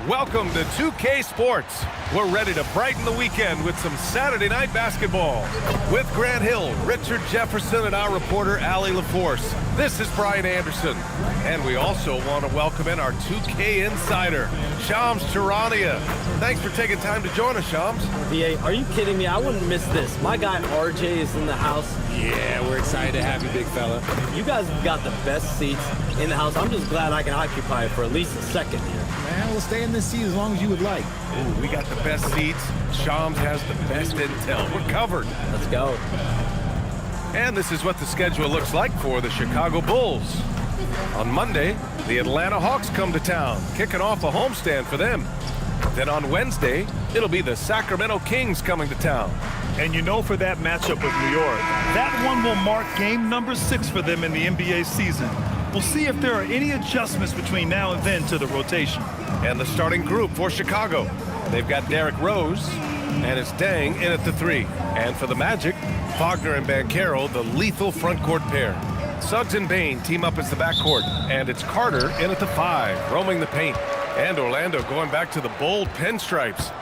Welcome to 2K Sports. We're ready to brighten the weekend with some Saturday night basketball. With Grant Hill, Richard Jefferson, and our reporter, Allie LaForce. This is Brian Anderson. And we also want to welcome in our 2K insider, Shams Charania. Thanks for taking time to join us, Shams. VA, are you kidding me? I wouldn't miss this. My guy RJ is in the house. Yeah, we're excited to have you, big fella. You guys have got the best seats in the house. I'm just glad I can occupy it for at least a second here. Man, we'll stay in this seat as long as you would like. Ooh, we got the best seats. Shams has the best intel. We're covered. Let's go. And this is what the schedule looks like for the Chicago Bulls. On Monday, the Atlanta Hawks come to town, kicking off a homestand for them. Then on Wednesday, it'll be the Sacramento Kings coming to town. And you know, for that matchup with New York, that one will mark game number 6 for them in the NBA season. We'll see if there are any adjustments between now and then to the rotation. And the starting group for Chicago. They've got Derrick Rose, and it's Dang in at the 3. And for the Magic, Wagner and Banchero, the lethal front court pair. Suggs and Bane team up as the backcourt, and it's Carter in at the 5, roaming the paint. And Orlando going back to the bold pinstripes.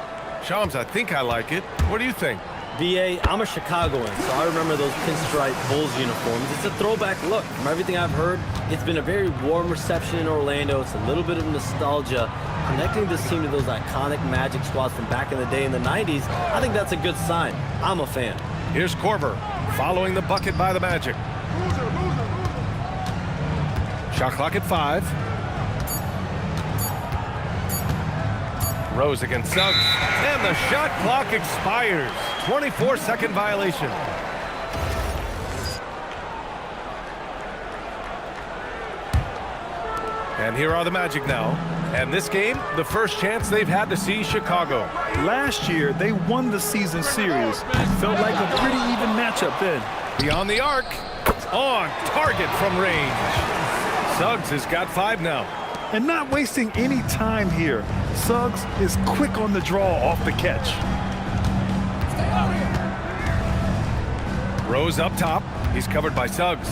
Shams, I think I like it. What do you think? VA, I'm a Chicagoan, so I remember those pinstripe Bulls uniforms. It's a throwback look. From everything I've heard, it's been a very warm reception in Orlando. It's a little bit of nostalgia. Connecting this team to those iconic Magic squads from back in the day in the 90s, I think that's a good sign. I'm a fan. Here's Korver, following the bucket by the Magic. Shot clock at 5. Rose against Suggs, and the shot clock expires. 24-second violation. And here are the Magic now. And this game, the first chance they've had to see Chicago. Last year, they won the season series. Felt like a pretty even matchup then. Beyond the arc, on target from range. Suggs has got 5 now. And not wasting any time here. Suggs is quick on the draw off the catch. Rose up top. He's covered by Suggs.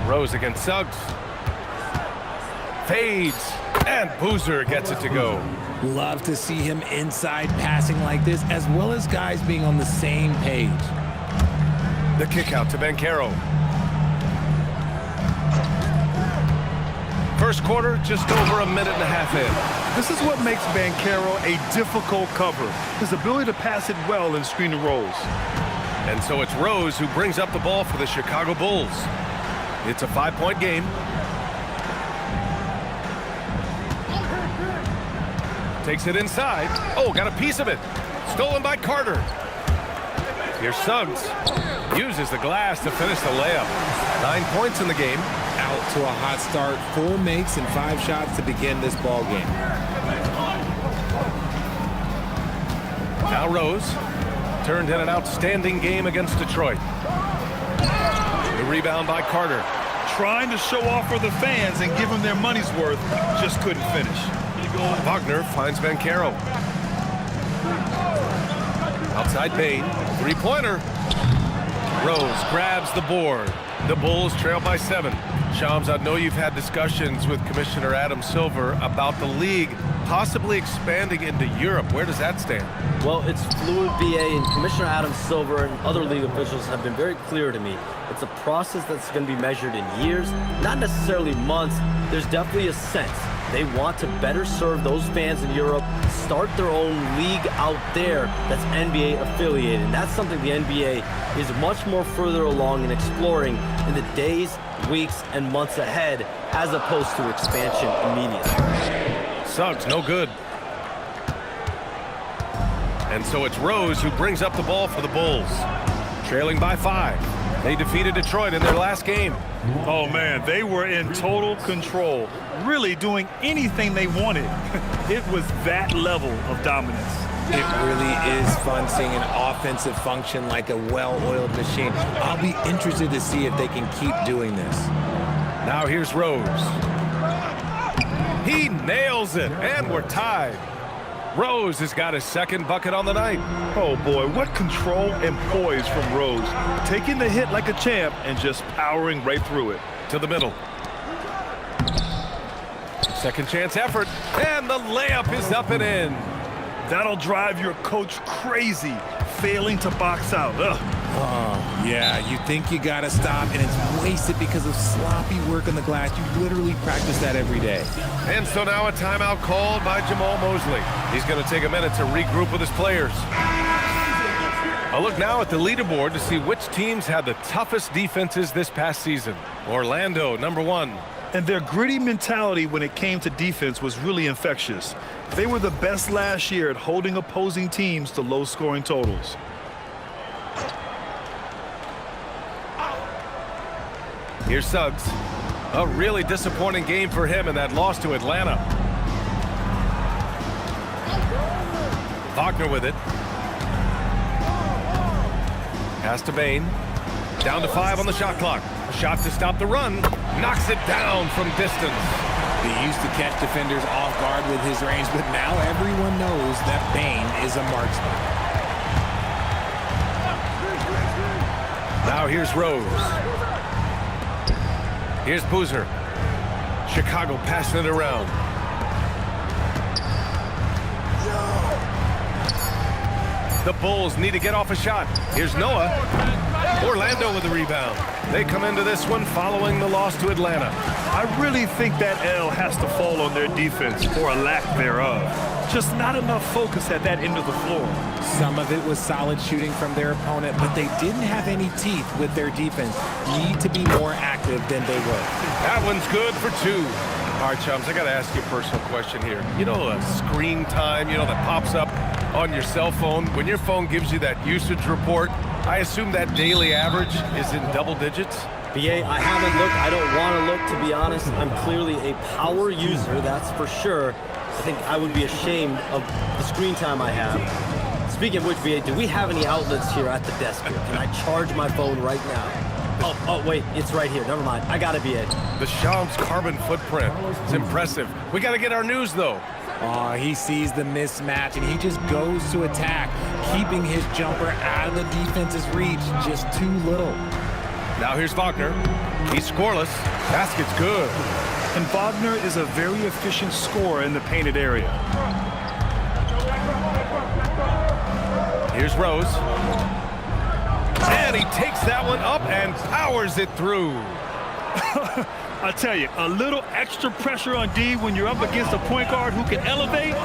Rose against Suggs. Fades. And Boozer gets it to go. Love to see him inside passing like this, as well as guys being on the same page. The kick out to Banchero. First quarter, just over a minute and a half in. This is what makes Banchero a difficult cover. His ability to pass it well and screen the rolls. And so it's Rose who brings up the ball for the Chicago Bulls. It's a 5-point game. Takes it inside. Oh, got a piece of it. Stolen by Carter. Here's Suggs. Uses the glass to finish the layup. 9 points in the game. Out to a hot start. 4 makes and 5 shots to begin this ball game. Now Rose turned in an outstanding game against Detroit. The rebound by Carter. Trying to show off for the fans and give them their money's worth, just couldn't finish. Wagner finds Banchero. Outside Bane, 3-pointer. Rose grabs the board. The Bulls trail by 7. Shams, I know you've had discussions with Commissioner Adam Silver about the league possibly expanding into Europe. Where does that stand? Well, it's fluid, VA, and Commissioner Adam Silver and other league officials have been very clear to me. It's a process that's going to be measured in years, not necessarily months. There's definitely a sense. They want to better serve those fans in Europe, start their own league out there that's NBA affiliated. And that's something the NBA is much more further along in exploring in the days, weeks, and months ahead, as opposed to expansion immediately. Suggs, no good. And so it's Rose who brings up the ball for the Bulls. Trailing by 5. They defeated Detroit in their last game. Oh, man, they were in total control, really doing anything they wanted. It was that level of dominance. It really is fun seeing an offensive function like a well-oiled machine. I'll be interested to see if they can keep doing this. Now here's Rose. He nails it, and we're tied. Rose has got his second bucket on the night. Oh, boy, what control and poise from Rose. Taking the hit like a champ and just powering right through it. To the middle. Second chance effort, and the layup is up and in. That'll drive your coach crazy, failing to box out. Ugh. Oh, yeah, you think you got to stop, and it's wasted because of sloppy work on the glass. You literally practice that every day. And so now a timeout called by Jamal Mosley. He's going to take a minute to regroup with his players. A look now at the leaderboard to see which teams had the toughest defenses this past season. Orlando, number 1. And their gritty mentality when it came to defense was really infectious. They were the best last year at holding opposing teams to low-scoring totals. Here's Suggs. A really disappointing game for him in that loss to Atlanta. Wagner with it. Pass to Bain. Down to 5 on the shot clock. A shot to stop the run. Knocks it down from distance. He used to catch defenders off guard with his range, but now everyone knows that Bain is a marksman. Now here's Rose. Here's Boozer. Chicago passing it around. The Bulls need to get off a shot. Here's Noah. Orlando with the rebound. They come into this one following the loss to Atlanta. I really think that L has to fall on their defense, or a lack thereof. Just not enough focus at that end of the floor. Some of it was solid shooting from their opponent, but they didn't have any teeth with their defense. Need to be more active than they were. That one's good for 2. All right, chums, I got to ask you a personal question here. You know, screen time, that pops up on your cell phone. When your phone gives you that usage report, I assume that daily average is in double digits? BA, I haven't looked. I don't want to look, to be honest. I'm clearly a power user, that's for sure. I think I would be ashamed of the screen time I have. Speaking of which, BA, do we have any outlets here at the desk here? Can I charge my phone right now? Oh, wait, it's right here. Never mind. I got it, BA. The Shams carbon footprint. It's impressive. We got to get our news, though. Oh, he sees the mismatch, and he just goes to attack, keeping his jumper out of the defense's reach. Just too little. Now here's Wagner. He's scoreless. Basket's good. And Wagner is a very efficient scorer in the painted area. Here's Rose. And he takes that one up and powers it through. I tell you, a little extra pressure on D when you're up against a point guard who can elevate.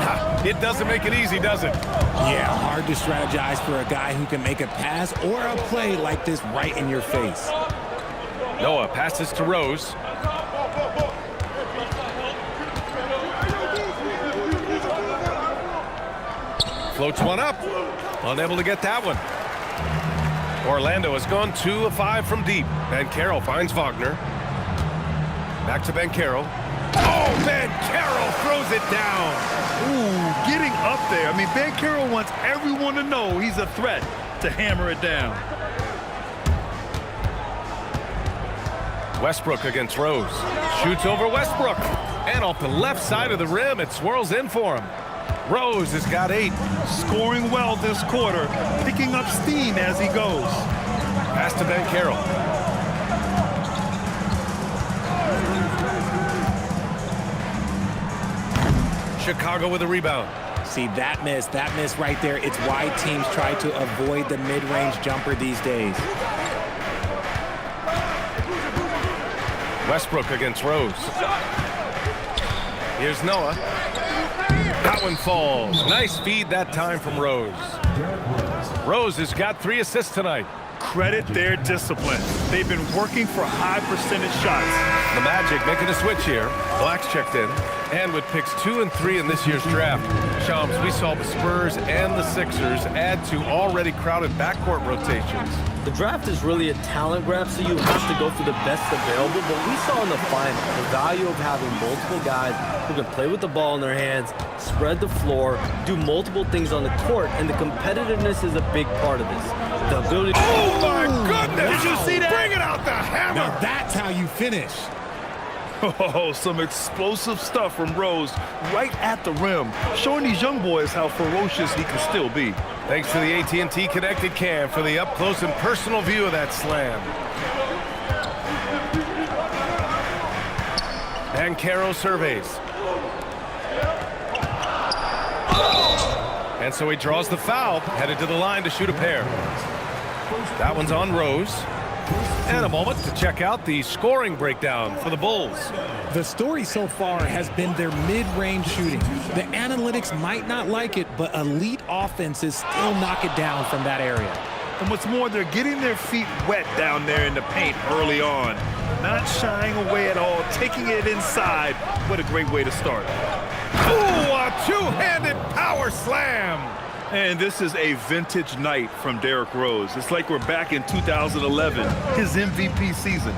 It doesn't make it easy, does it? Yeah, hard to strategize for a guy who can make a pass or a play like this right in your face. Noah passes to Rose. Floats one up. Unable to get that one. Orlando has gone 2 of 5 from deep. Banchero finds Wagner. Back to Banchero. Oh, Banchero throws it down. Ooh, getting up there. I mean, Banchero wants everyone to know he's a threat to hammer it down. Westbrook against Rose. Shoots over Westbrook. And off the left side of the rim, it swirls in for him. Rose has got 8. Scoring well this quarter, picking up steam as he goes. Pass to Banchero. Chicago with a rebound. See, that miss right there, it's why teams try to avoid the mid-range jumper these days. Westbrook against Rose. Here's Noah. That one falls. Nice feed that time from Rose. Rose has got 3 assists tonight. Credit their discipline. They've been working for high percentage shots. The Magic making a switch here. Black's checked in. And with picks 2 and 3 in this year's draft, Shams, we saw the Spurs and the Sixers add to already crowded backcourt rotations. The draft is really a talent grab, so you have to go for the best available. But we saw in the final the value of having multiple guys who can play with the ball in their hands, spread the floor, do multiple things on the court, and the competitiveness is a big part of this. The ability to... Oh, my goodness! Did you see that? Bring it out the hammer! Now that's how you finish. Oh, some explosive stuff from Rose right at the rim, showing these young boys how ferocious he can still be. Thanks to the AT&T Connected Cam for the up-close and personal view of that slam. Banchero surveys. And so he draws the foul, headed to the line to shoot a pair. That one's on Rose. And a moment to check out the scoring breakdown for the Bulls. The story so far has been their mid-range shooting. The analytics might not like it, but elite offenses still knock it down from that area. And what's more, they're getting their feet wet down there in the paint early on. Not shying away at all, taking it inside. What a great way to start. Ooh, a two-handed power slam. And this is a vintage night from Derrick Rose. It's like we're back in 2011, his MVP season.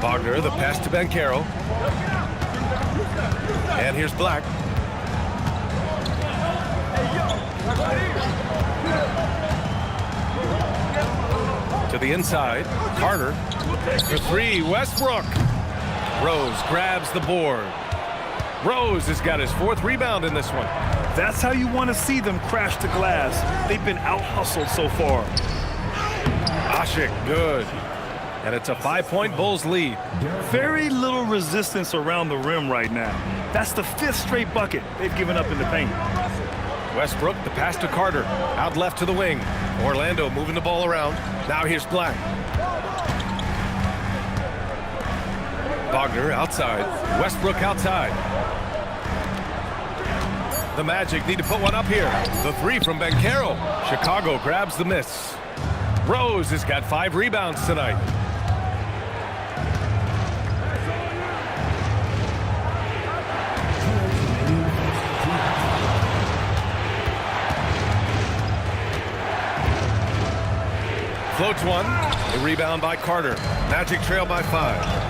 Wagner, the pass to Banchero. And here's Black. To the inside, Carter. For three, Westbrook. Rose grabs the board. Rose has got his fourth rebound in this one. That's how you want to see them crash the glass. They've been out-hustled so far. Asik, good. And it's a 5-point Bulls lead. Very little resistance around the rim right now. That's the fifth straight bucket they've given up in the paint. Westbrook, the pass to Carter. Out left to the wing. Orlando moving the ball around. Now here's Black. Wagner outside. Westbrook outside. The Magic need to put one up here. The three from Banchero. Chicago grabs the miss. Rose has got 5 rebounds tonight. Floats one. A rebound by Carter. Magic trail by 5.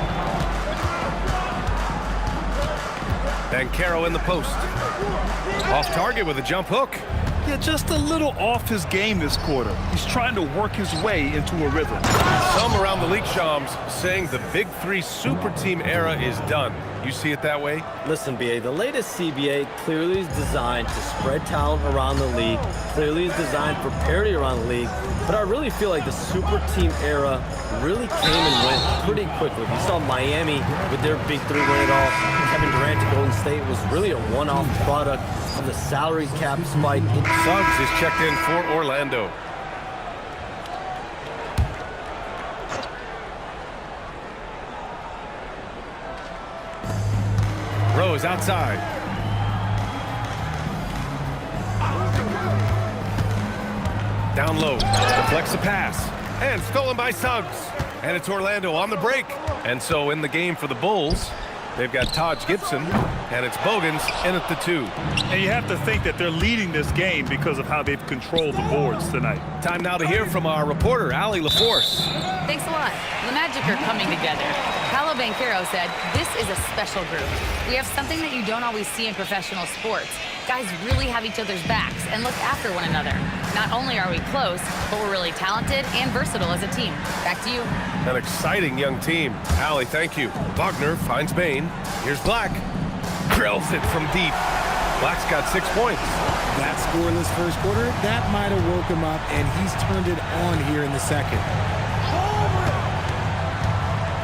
Banchero in the post. Off target with a jump hook. Yeah, just a little off his game this quarter. He's trying to work his way into a rhythm. Some around the league, Shams, saying the Big Three super team era is done. You see it that way? Listen, BA, the latest CBA clearly is designed to spread talent around the league, clearly is designed for parity around the league, but I really feel like the super team era really came and went pretty quickly. We saw Miami with their Big Three win it all. Kevin Durant to Golden State was really a one-off product of the salary cap spike. Suggs is checked in for Orlando. Rose outside. Down low. Deflects the pass. And stolen by Suggs. And it's Orlando on the break. And so in the game for the Bulls, they've got Taj Gibson, and it's Bogans in at the 2. And you have to think that they're leading this game because of how they've controlled the boards tonight. Time now to hear from our reporter, Allie LaForce. Thanks a lot. The Magic are coming together. Paolo Banchero said, "This is a special group. We have something that you don't always see in professional sports. Guys really have each other's backs and look after one another. Not only are we close, but we're really talented and versatile as a team." Back to you. An exciting young team. Allie, thank you. Wagner finds Bain. Here's Black. Drills it from deep. Black's got 6 points. That scoreless first quarter, that might have woke him up, and he's turned it on here in the second.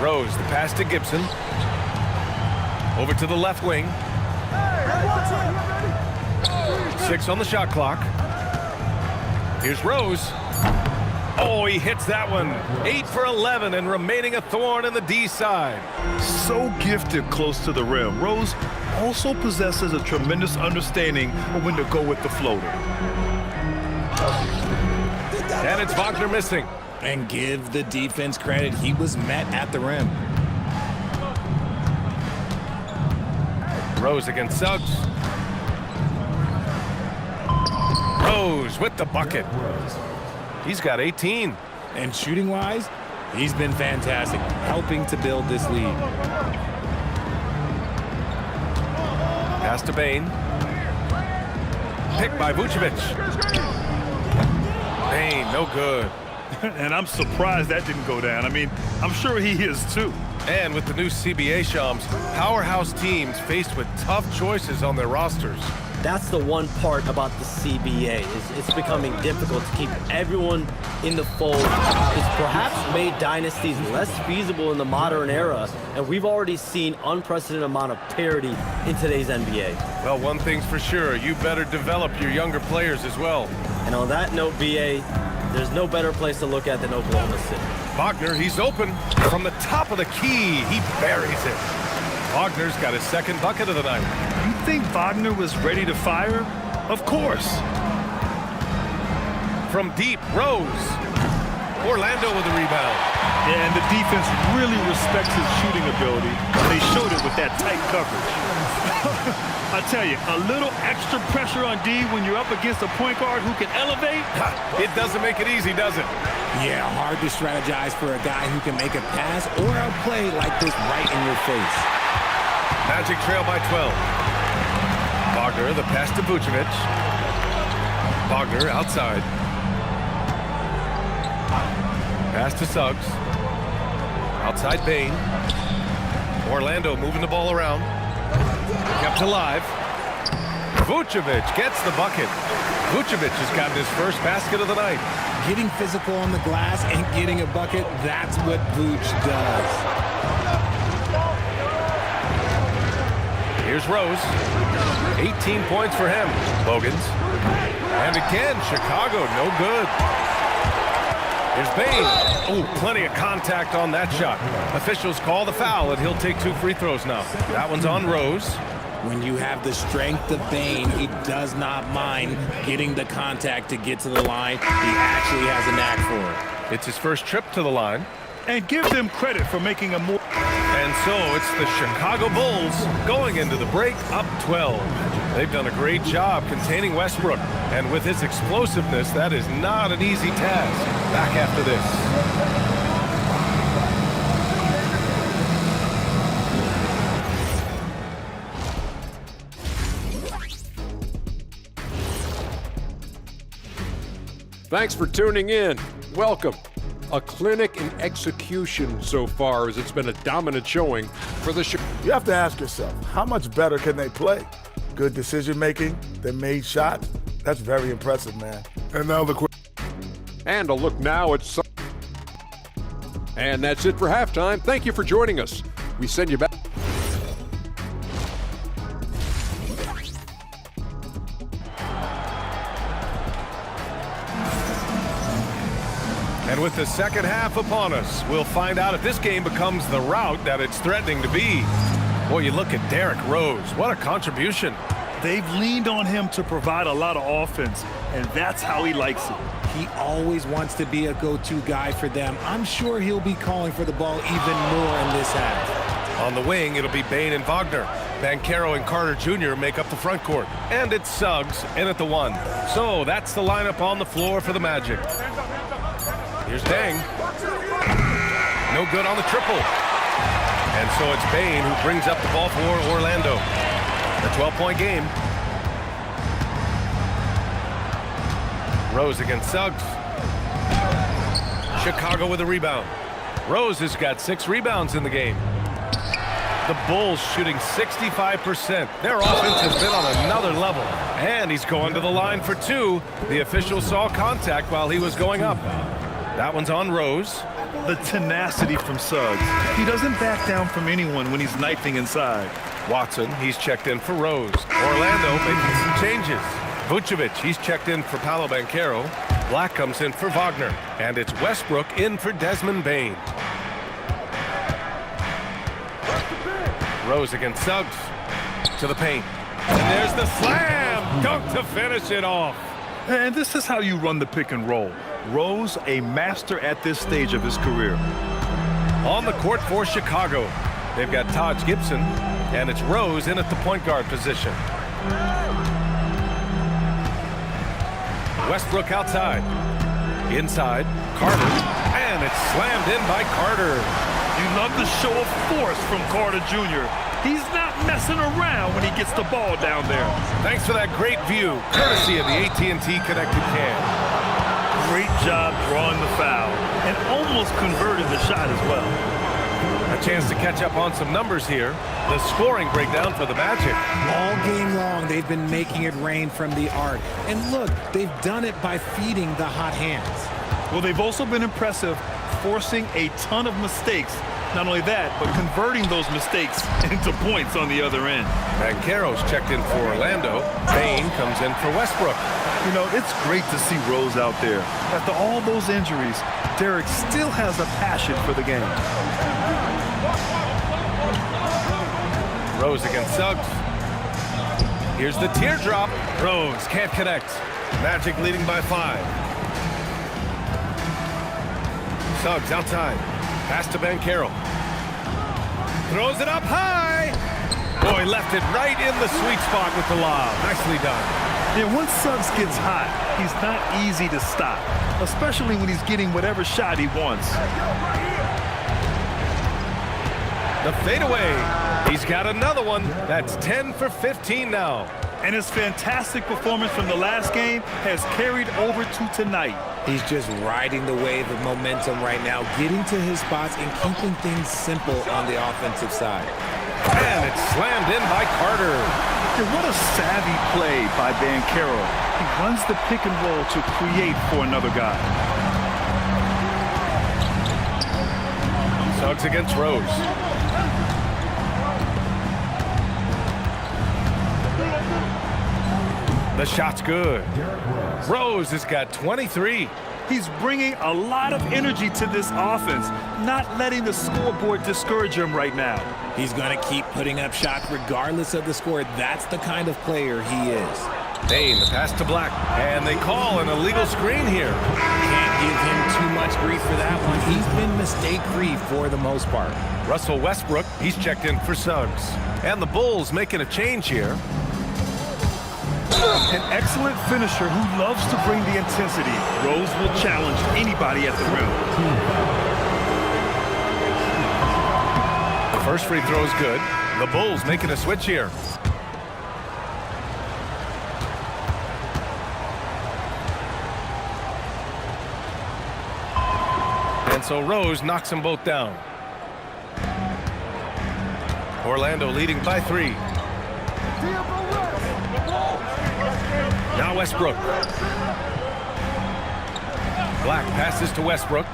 Rose, the pass to Gibson. Over to the left wing. 6 on the shot clock. Here's Rose. Oh, he hits that one. 8 for 11 and remaining a thorn in the D side. So gifted close to the rim. Rose also possesses a tremendous understanding of when to go with the floater. And it's Wagner missing. And give the defense credit, he was met at the rim. Rose against Suggs. Rose with the bucket. He's got 18. And shooting-wise, he's been fantastic, helping to build this lead. Pass to Bain. Picked by Vucevic. Bain, no good. And I'm surprised that didn't go down. I mean, I'm sure he is too. And with the new CBA, Shams, powerhouse teams faced with tough choices on their rosters. That's the one part about the CBA, is it's becoming difficult to keep everyone in the fold. It's perhaps made dynasties less feasible in the modern era, and we've already seen unprecedented amount of parity in today's NBA. Well, one thing's for sure, you better develop your younger players as well. And on that note, BA, there's no better place to look at than Oklahoma City. Wagner, he's open. From the top of the key, he buries it. Wagner's got his second bucket of the night. You think Wagner was ready to fire? Of course. From deep, Rose. Orlando with the rebound. Yeah, and the defense really respects his shooting ability. They showed it with that tight coverage. I tell you, a little extra pressure on D when you're up against a point guard who can elevate. It doesn't make it easy, does it? Yeah, hard to strategize for a guy who can make a pass or a play like this right in your face. Magic trail by 12. Wagner, the pass to Vucevic. Wagner outside. Pass to Suggs. Outside Bane. Orlando moving the ball around. Kept alive. Vucevic gets the bucket. Vucevic has gotten his first basket of the night. Getting physical on the glass and getting a bucket, that's what Vooch does. Here's Rose. 18 points for him. Bogans. And again, Chicago, no good. Here's Bane. Oh, plenty of contact on that shot. Officials call the foul, and he'll take 2 free throws now. That one's on Rose. When you have the strength of Bane, he does not mind getting the contact to get to the line. He actually has a knack for it. It's his first trip to the line. And give them credit for making a more... And so it's the Chicago Bulls going into the break up 12. They've done a great job containing Westbrook. And with his explosiveness, that is not an easy task. Back after this. Thanks for tuning in. Welcome. A clinic in execution so far, as it's been a dominant showing for the You have to ask yourself, how much better can they play? Good decision making, they made shots. That's very impressive, man. And now the And a look now at some. And that's it for halftime. Thank you for joining us. We send you back. And with the second half upon us, we'll find out if this game becomes the rout that it's threatening to be. Boy, you look at Derrick Rose. What a contribution. They've leaned on him to provide a lot of offense, and that's how he likes it. He always wants to be a go-to guy for them. I'm sure he'll be calling for the ball even more in this half. On the wing, it'll be Bane and Wagner. Banchero and Carter Jr. make up the front court. And it's Suggs in at the 1. So that's the lineup on the floor for the Magic. Here's Deng. No good on the triple. And so it's Bane who brings up the ball for Orlando. A 12-point game. Rose against Suggs. Chicago with a rebound. Rose has got 6 rebounds in the game. The Bulls shooting 65%. Their offense has been on another level. And he's going to the line for 2. The official saw contact while he was going up. That one's on Rose. The tenacity from Suggs. He doesn't back down from anyone when he's knifing inside. Watson, he's checked in for Rose. Orlando making some changes. Vucevic, he's checked in for Paolo Banchero. Black comes in for Wagner. And it's Westbrook in for Desmond Bane. Rose against Suggs. To the paint. And there's the slam! Dunk to finish it off. And this is how you run the pick and roll. Rose, a master at this stage of his career. On the court for Chicago, they've got Taj Gibson, and it's Rose in at the point guard position. Westbrook outside. Inside, Carter, and it's slammed in by Carter. You love the show of force from Carter Jr. He's not messing around when he gets the ball down there. Thanks for that great view, courtesy of the AT&T Connected Cam. Great job drawing the foul and almost converted the shot as well. A chance to catch up on some numbers here. The scoring breakdown for the Magic. All game long, they've been making it rain from the arc. And look, they've done it by feeding the hot hands. Well, they've also been impressive, forcing a ton of mistakes. Not only that, but converting those mistakes into points on the other end. Banchero's checked in for Orlando. Bain comes in for Westbrook. You know, it's great to see Rose out there. After all those injuries, Derrick still has a passion for the game. Rose against Suggs. Here's the teardrop. Rose can't connect. Magic leading by 5. Suggs outside. Pass to Banchero. Throws it up high. Boy, left it right in the sweet spot with the lob. Nicely done. Yeah, once Suggs gets hot, he's not easy to stop, especially when he's getting whatever shot he wants. The fadeaway. He's got another one. That's 10 for 15 now. And his fantastic performance from the last game has carried over to tonight. He's just riding the wave of momentum right now, getting to his spots and keeping things simple on the offensive side. And it's slammed in by Carter. And what a savvy play by Banchero. He runs the pick and roll to create for another guy. Suggs against Rose. The shot's good. Rose has got 23. He's bringing a lot of energy to this offense, not letting the scoreboard discourage him right now. He's going to keep putting up shots regardless of the score. That's the kind of player he is. Bain, the pass to Black. And they call an illegal screen here. Can't give him too much grief for that one. He's been mistake-free for the most part. Russell Westbrook, he's checked in for Suggs. And the Bulls making a change here. An excellent finisher who loves to bring the intensity. Rose will challenge anybody at the rim. The first free throw is good. The Bulls making a switch here. And so Rose knocks them both down. Orlando leading by 3. Now Westbrook. Black passes to Westbrook.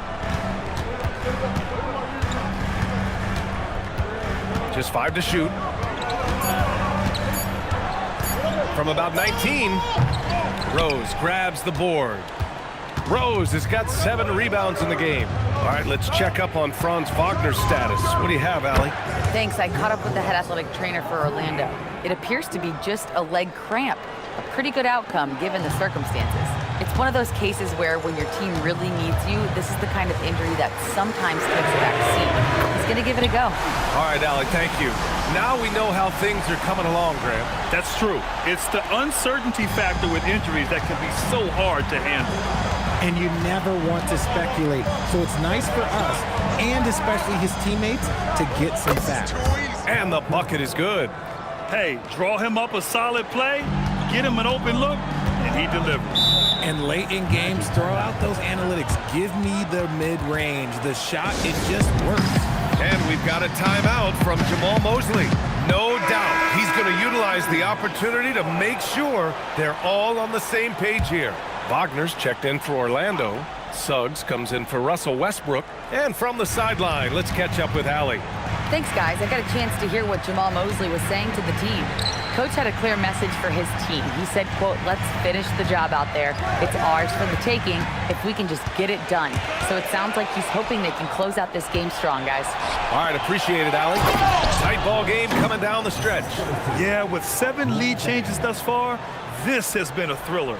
Just 5 to shoot. From about 19, Rose grabs the board. Rose has got 7 rebounds in the game. All right, let's check up on Franz Wagner's status. What do you have, Allie? Thanks. I caught up with the head athletic trainer for Orlando. It appears to be just a leg cramp. A pretty good outcome given the circumstances. It's one of those cases where when your team really needs you, this is the kind of injury that sometimes takes a back seat. He's going to give it a go. All right, Allie, thank you. Now we know how things are coming along, Graham. That's true. It's the uncertainty factor with injuries that can be so hard to handle. And you never want to speculate. So it's nice for us, and especially his teammates, to get some facts. And the bucket is good. Hey, draw him up a solid play, get him an open look, and he delivers. And late in games, throw out those analytics. Give me the mid-range. The shot, it just works. And we've got a timeout from Jamal Mosley. No doubt he's going to utilize the opportunity to make sure they're all on the same page here. Wagner's checked in for Orlando. Suggs comes in for Russell Westbrook. And from the sideline, let's catch up with Allie. Thanks, guys. I got a chance to hear what Jamal Mosley was saying to the team. Coach had a clear message for his team. He said, quote, let's finish the job out there. It's ours for the taking if we can just get it done. So it sounds like he's hoping they can close out this game strong, guys. All right, appreciate it, Allie. Tight ball game coming down the stretch. Yeah, with 7 lead changes thus far, this has been a thriller.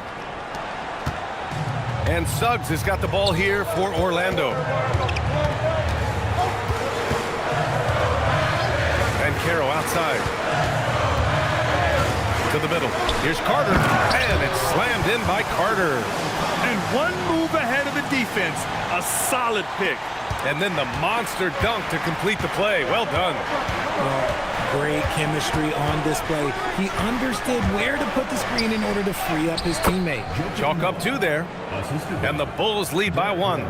And Suggs has got the ball here for Orlando. Banchero outside. To the middle. Here's Carter. And it's slammed in by Carter. And one move ahead of the defense. A solid pick. And then the monster dunk to complete the play. Well done. Great chemistry on display. He understood where to put the screen in order to free up his teammate. Chalk up 2 there. And the Bulls lead by 1.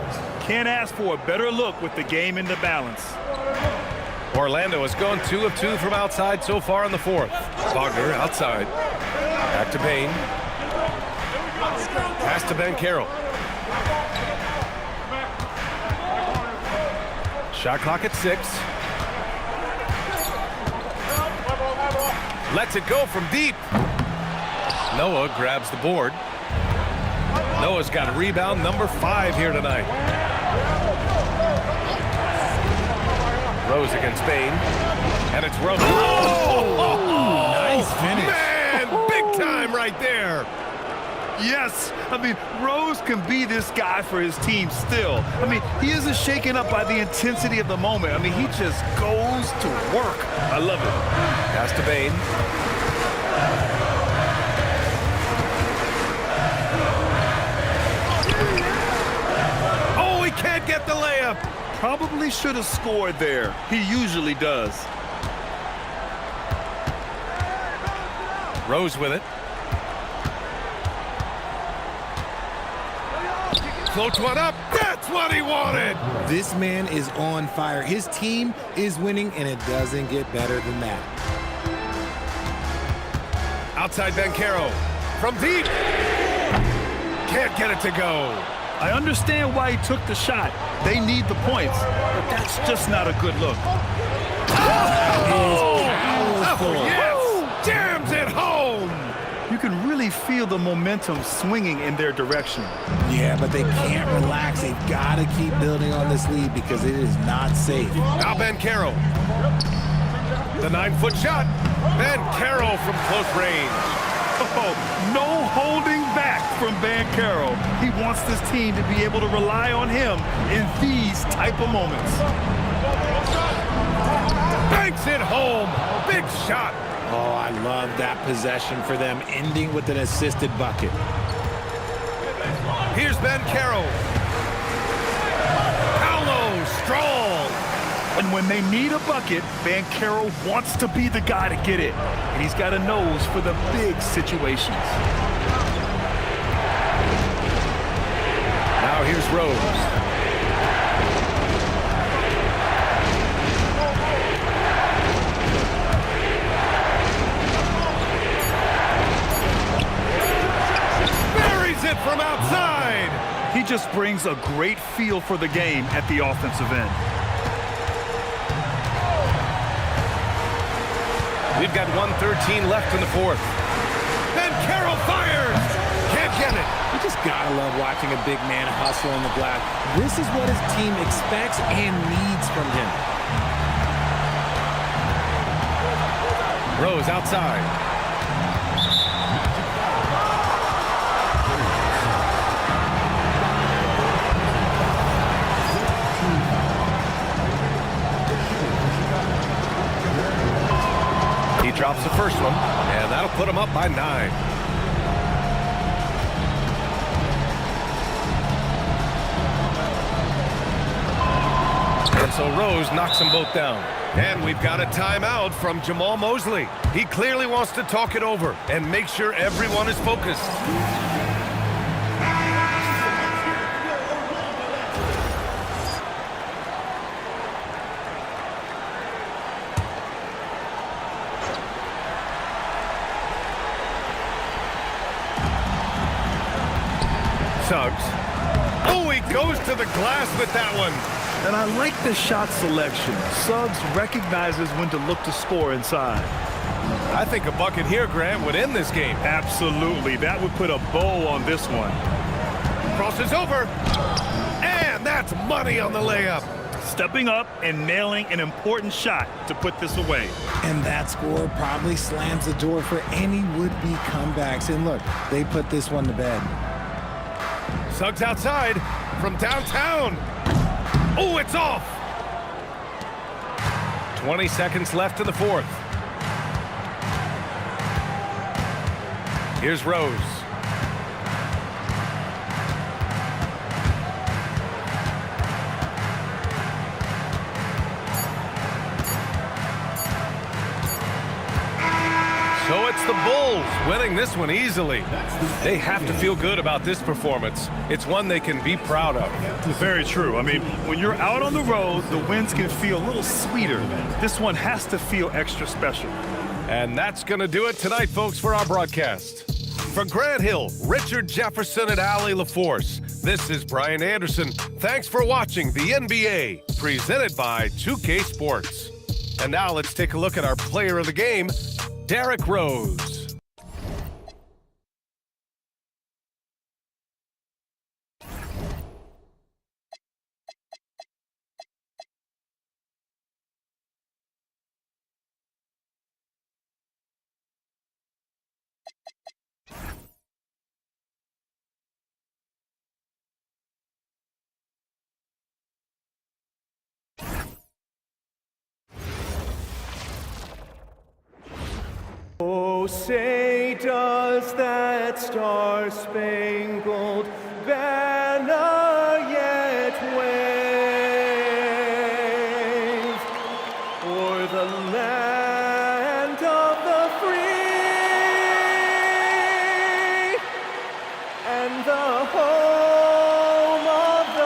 Can't ask for a better look with the game in the balance. Orlando has gone 2 of 2 from outside so far in the fourth. Wagner outside. Back to Bain. Pass to Banchero. Shot clock at 6. Lets it go from deep. Noah grabs the board. Noah's got rebound number 5 here tonight. Rose against Bain. And it's Rose. Oh! Nice finish. Man, big time right there. Yes, I mean, Rose can be this guy for his team still. I mean, he isn't shaken up by the intensity of the moment. I mean, he just goes to work. I love it. Pass to Bain. Oh, he can't get the layup. Probably should have scored there. He usually does. Rose with it. Floats one up. That's what he wanted. This man is on fire. His team is winning, and it doesn't get better than that. Outside Banchero. From deep. Can't get it to go. I understand why he took the shot. They need the points, but that's just not a good look. Oh, yes. Jams it home. You can really feel the momentum swinging in their direction. Yeah, but they can't relax. They've got to keep building on this lead because it is not safe. Now Banchero. The 9-foot shot. Banchero from close range. Oh, no holding back from Banchero. He wants this team to be able to rely on him in these type of moments. Banks it home. Big shot. Oh, I love that possession for them, ending with an assisted bucket. Here's Banchero. Paolo, strong. And when they need a bucket, Banchero wants to be the guy to get it. And he's got a nose for the big situations. Now here's Rose. It from outside. He just brings a great feel for the game at the offensive end. We've got 1:13 left in the fourth. Then Carroll fires. Can't get it. You just gotta love watching a big man hustle on the glass. This is what his team expects and needs from him. Rose outside. Drops the first one, and that'll put him up by 9. And so Rose knocks them both down. And we've got a timeout from Jamal Mosley. He clearly wants to talk it over and make sure everyone is focused. Suggs. Oh, he goes to the glass with that one. And I like the shot selection. Suggs recognizes when to look to score inside. I think a bucket here, Graham, would end this game. Absolutely. That would put a bow on this one. Crosses over. And that's money on the layup. Stepping up and nailing an important shot to put this away. And that score probably slams the door for any would-be comebacks. And look, they put this one to bed. Suggs outside from downtown. Oh, it's off. 20 seconds left in the fourth. Here's Rose. So it's the Bulls, winning this one easily. They have to feel good about this performance. It's one they can be proud of. Very true. I mean, when you're out on the road, the wins can feel a little sweeter. This one has to feel extra special. And that's going to do it tonight, folks, for our broadcast. For Grant Hill, Richard Jefferson, and Allie LaForce, this is Brian Anderson. Thanks for watching the NBA, presented by 2K Sports. And now let's take a look at our player of the game, Derrick Rose. Oh, say does that star-spangled banner yet wave o'er the land of the free and the home of the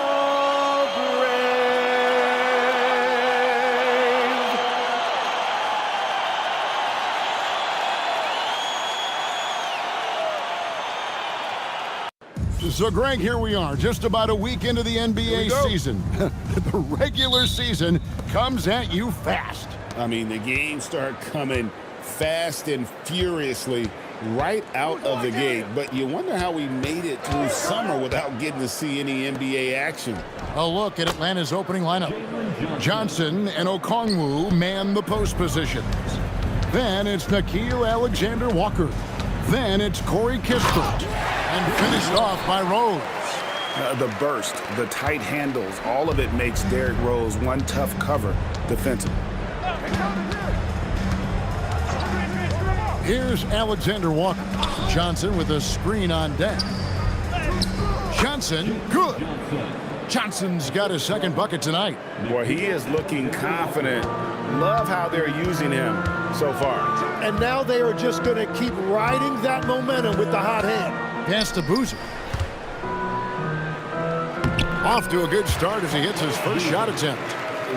So, Greg, here we are, just about a week into the NBA season. The regular season comes at you fast. I mean, the games start coming fast and furiously right out of the gate. But you wonder how we made it through summer without getting to see any NBA action. A look at Atlanta's opening lineup. Johnson and Okongwu man the post positions. Then it's Nickeil Alexander-Walker. Then it's Corey Kispert. And finished off by Rose. The burst, the tight handles, all of it makes Derrick Rose one tough cover defensively. Here's Alexander Walker. Johnson with a screen on deck. Johnson, good. Johnson's got his second bucket tonight. Boy, he is looking confident. Love how they're using him so far. And now they are just going to keep riding that momentum with the hot hand. Pass to Boozer. Off to a good start as he hits his first shot attempt.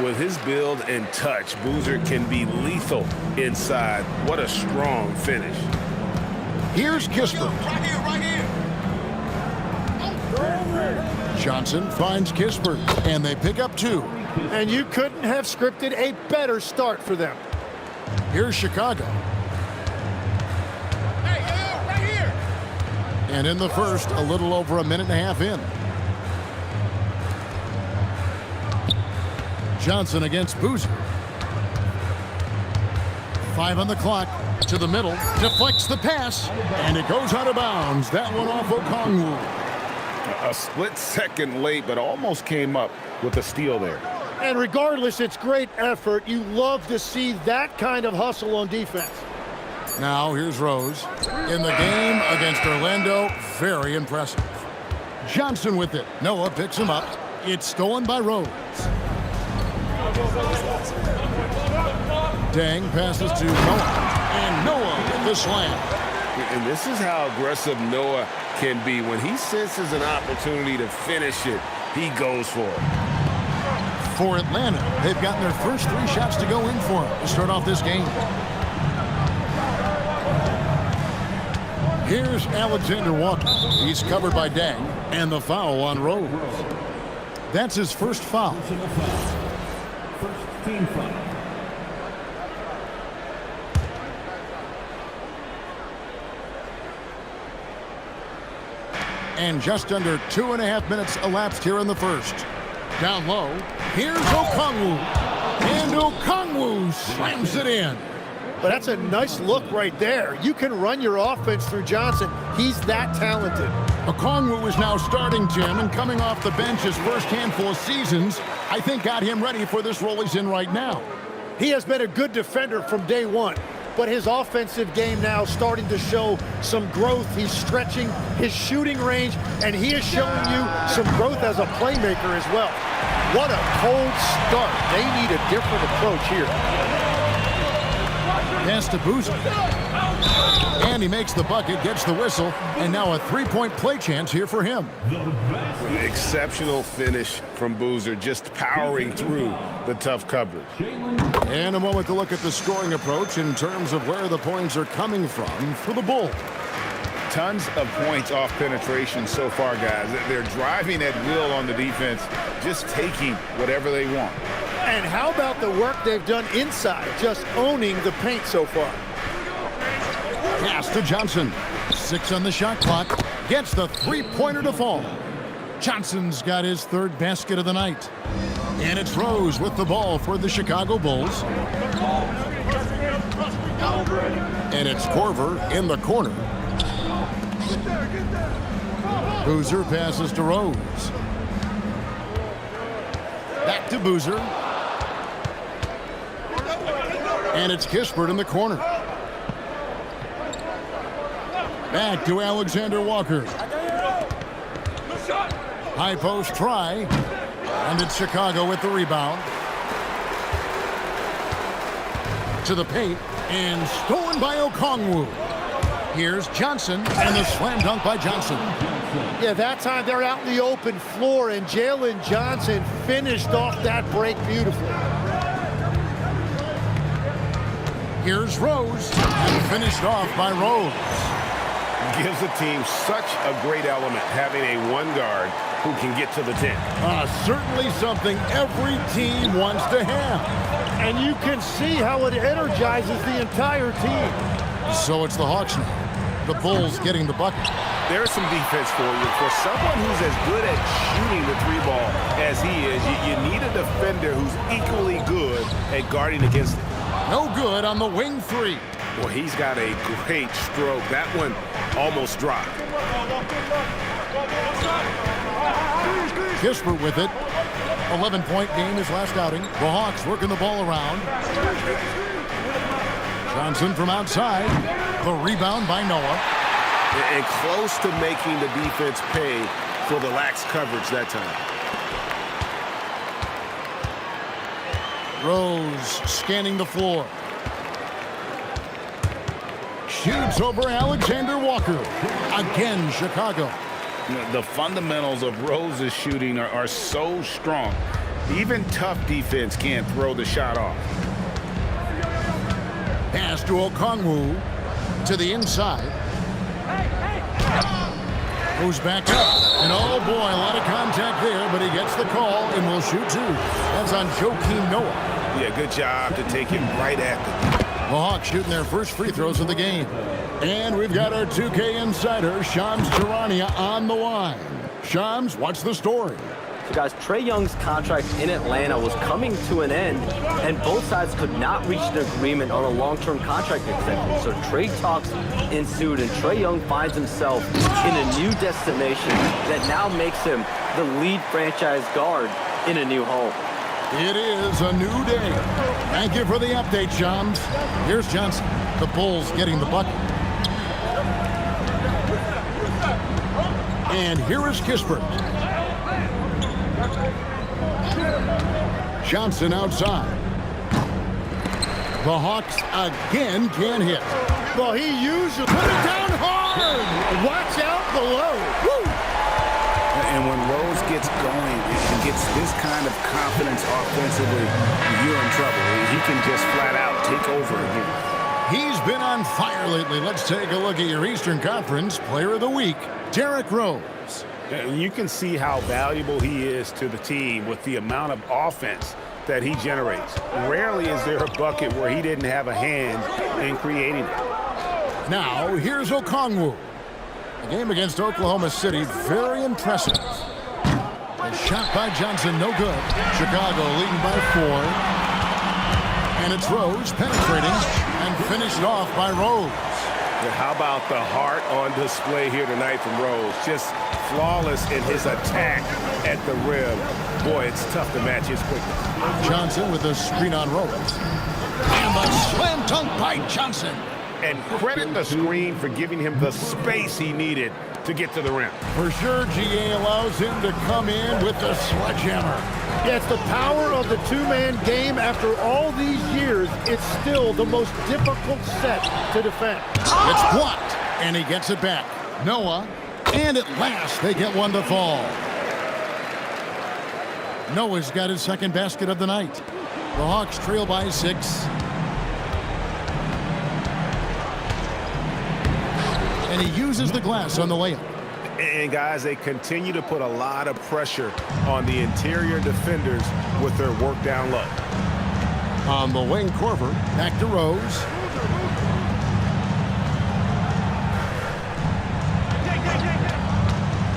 With his build and touch, Boozer can be lethal inside. What a strong finish. Here's Kispert. Right here. Johnson finds Kispert, and they pick up two. And you couldn't have scripted a better start for them. Here's Chicago. Right here. And in the first, a little over a minute and a half in. Johnson against Boozer. 5 on the clock. To the middle. Deflects the pass. And it goes out of bounds. That one off Okongwu. A split second late, but almost came up with a steal there. And regardless, it's great effort. You love to see that kind of hustle on defense. Now here's Rose. In the game against Orlando, very impressive. Johnson with it. Noah picks him up. It's stolen by Rose. Dang passes to Noah. And Noah with the slam. And this is how aggressive Noah can be. When he senses an opportunity to finish it, he goes for it. For Atlanta, they've gotten their first 3 shots to go in for him to start off this game. Here's Alexander Walker. He's covered by Dang, and the foul on Rose. That's his first foul. First team foul. And just under 2.5 minutes elapsed here in the first. Down low, here's Okongwu. And Okongwu slams it in. But that's a nice look right there. You can run your offense through Johnson. He's that talented. Okongwu is now starting, Jim, and coming off the bench his first handful of seasons, I think got him ready for this role he's in right now. He has been a good defender from day one, but his offensive game now starting to show some growth. He's stretching his shooting range, and he is showing you some growth as a playmaker as well. What a cold start. They need a different approach here. Pass to Boozer. And he makes the bucket, gets the whistle, and now a three-point play chance here for him. Exceptional finish from Boozer, just powering through the tough coverage. And a moment to look at the scoring approach in terms of where the points are coming from for the Bulls. Tons of points off penetration so far, guys. They're driving at will on the defense, just taking whatever they want. And how about the work they've done inside, just owning the paint so far? Pass to Johnson. 6 on the shot clock. Gets the three-pointer to fall. Johnson's got his third basket of the night. And it's Rose with the ball for the Chicago Bulls. And it's Korver in the corner. Boozer passes to Rose. Back to Boozer. And it's Kispert in the corner. Back to Alexander Walker. High post try. And it's Chicago with the rebound. To the paint. And stolen by Okongwu. Here's Johnson. And the slam dunk by Johnson. Yeah, that time they're out in the open floor, and Jalen Johnson finished off that break beautifully. Here's Rose. And finished off by Rose. Gives the team such a great element, having a one guard who can get to the 10. Certainly something every team wants to have. And you can see how it energizes the entire team. So it's the Hawks now. The Bulls getting the bucket. There's some defense for you. For someone who's as good at shooting the three ball as he is, you need a defender who's equally good at guarding against it. No good on the wing three. Well, he's got a great stroke. That one almost dropped. Kispert with it. 11-point game his last outing. The Hawks working the ball around. Johnson from outside. The rebound by Noah. And close to making the defense pay for the lax coverage that time. Rose scanning the floor. Shoots over Alexander Walker. Again, Chicago. The fundamentals of Rose's shooting are so strong. Even tough defense can't throw the shot off. Pass to Okongwu. To the inside. Goes back up. And oh boy, a lot of contact there, but he gets the call and will shoot two. That's on Joakim Noah. Yeah, good job to take him right at them. The Hawks shooting their first free throws of the game. And we've got our 2K insider, Shams Charania, on the line. Shams, what's the story? So guys, Trae Young's contract in Atlanta was coming to an end, and both sides could not reach an agreement on a long-term contract extension. So trade talks ensued, and Trae Young finds himself in a new destination that now makes him the lead franchise guard in a new home. It is a new day. Thank you for the update, Shams. Here's Johnson. The Bulls getting the bucket. And here is Kispert. Johnson outside. The Hawks again can't hit. Well, he usually put it down hard. Watch out below. Woo! And when Rose gets going and gets this kind of confidence offensively, you're in trouble. He can just flat out take over again. He's been on fire lately. Let's take a look at your Eastern Conference Player of the Week, Derrick Rose. You can see how valuable he is to the team with the amount of offense that he generates. Rarely is there a bucket where he didn't have a hand in creating it. Now, here's Okongwu. The game against Oklahoma City, very impressive. A shot by Johnson, no good. Chicago leading by 4. And it's Rose penetrating and finished off by Rose. How about the heart on display here tonight from Rose? Just flawless in his attack at the rim. Boy, it's tough to match his quickness. Johnson with a screen on Rose. And the slam dunk by Johnson. And credit the screen for giving him the space he needed to get to the rim. For sure, GA allows him to come in with the sledgehammer. Yeah, it's the power of the two-man game. After all these years, it's still the most difficult set to defend. It's blocked, and he gets it back. Noah, and at last they get one to fall. Noah's got his second basket of the night. The Hawks trail by 6. And he uses the glass on the layup. And guys, they continue to put a lot of pressure on the interior defenders with their work down low. On the wing, Korver, back to Rose.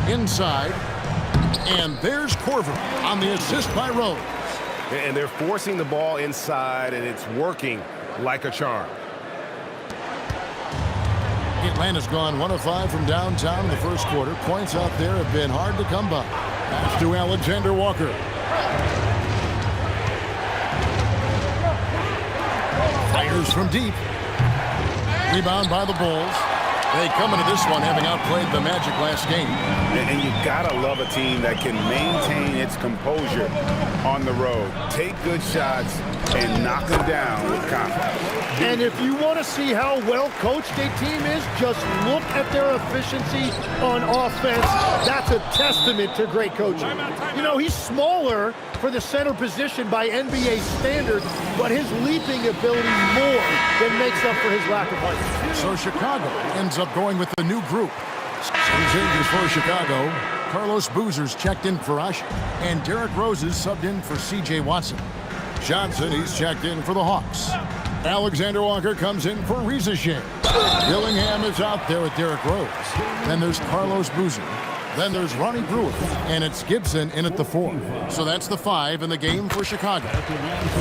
Inside, and there's Korver on the assist by Rose. And they're forcing the ball inside, and it's working like a charm. Atlanta's gone 1 of 5 from downtown in the first quarter. Points out there have been hard to come by. Pass to Alexander Walker. Fires from deep. Rebound by the Bulls. They come into this one having outplayed the Magic last game. And you gotta love a team that can maintain its composure on the road. Take good shots and knock them down with confidence. And if you want to see how well coached a team is, just look at their efficiency on offense. That's a testament to great coaching. You know, he's smaller for the center position by NBA standards, but his leaping ability more than makes up for his lack of height. So Chicago ends up going with the new group. Some changes for Chicago. Carlos Boozer's checked in for Usher, and Derrick Rose is subbed in for C.J. Watson. Johnson, he's checked in for the Hawks. Alexander Walker comes in for Rizachet. Dillingham is out there with Derrick Rose. Then there's Carlos Boozer. Then there's Ronnie Brewer. And it's Gibson in at the 4. So that's the 5 in the game for Chicago.